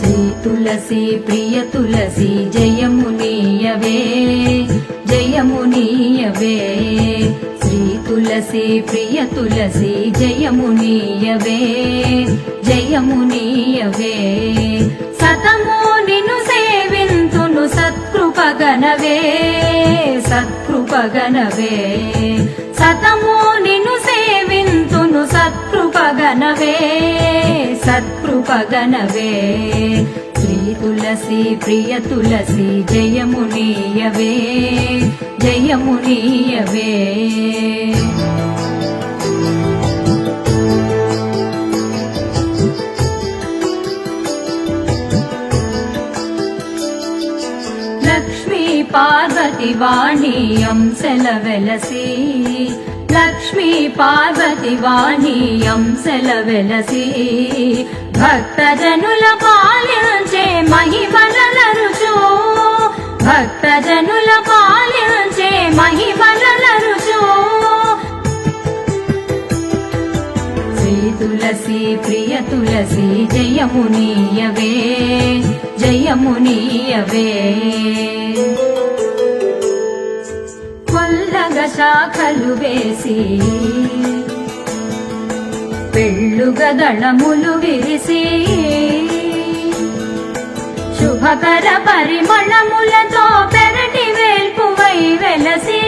శ్రీ తులసి ప్రియ తులసి జయమునీయవే జయమునీయవే శ్రీ తులసి ప్రియ తులసి జయమునీయవే జయమునీయవే సతము నిన్ను సేవింతును సత్కృపగనవే సత్కృపగనవే సతము నిన్ను సేవింతును సత్కృపగనవే సత్కృపగనవే శ్రీ తులసి ప్రియ తులసి జయమునీయవే జయమునీయవే లక్ష్మీ పార్వతి వాణి అంశల వెలసి లక్ష్మీ పార్వతి వాణి అంశల వెలసి భక్తజనుల పాలించే మహిమలరుచు భక్తజనుల పాలించే మహిమలరుచు శ్రీ తులసి ప్రియ తులసి జయమునీయవే జయమునీయవే కొల్లగ శాఖలు వేసి పెళ్ళుగ దళములు విరిసి శుభకర పరిమళములతో పెరటి వేల్పువై వెలసి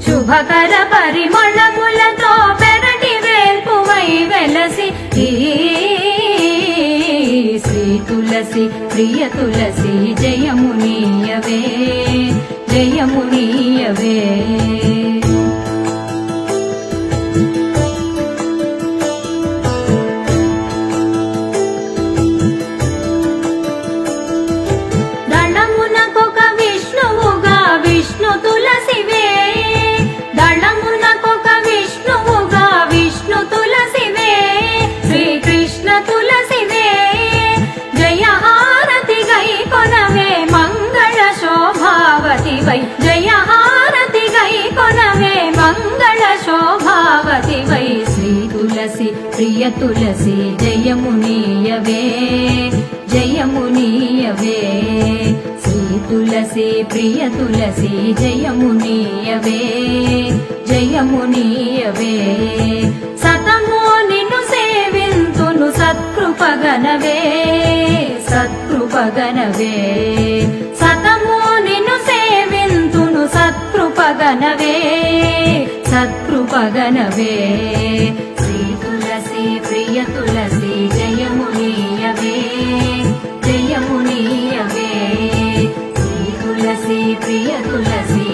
శుభకర పరిమళములతో పెరటి వేల్పువై వెలసి శ్రీ తులసి ప్రియ తులసి జయమునీయవే జయమునీయవే దళమునకొక విష్ణువుగా విష్ణు తులసివే దళమునకొక విష్ణువుగా విష్ణు తులసివే శ్రీకృష్ణ తులసివే జయ హారతి గై కొనవే మంగళ శోభావతి వై జయ హారతి గై కొనవే మంగళ శోభావతి వై శ్రీ తులసి ప్రియ తులసి జయమునీయవే జయమునీయవే శ్రీ తులసి ప్రియ తులసి జయమునీయవే జయమునీయవే సతము నిన్ను సేవింతును సత్కృపగనవే సత్కృపగనవే సతము నిన్ను సేవింతును సత్కృపగనవే సత్కృపగనవే శ్రీ తులసి ప్రియ తులసి జయమునీయవే జయమునీయవే శ్రీ తులసి ప్రియ తులసి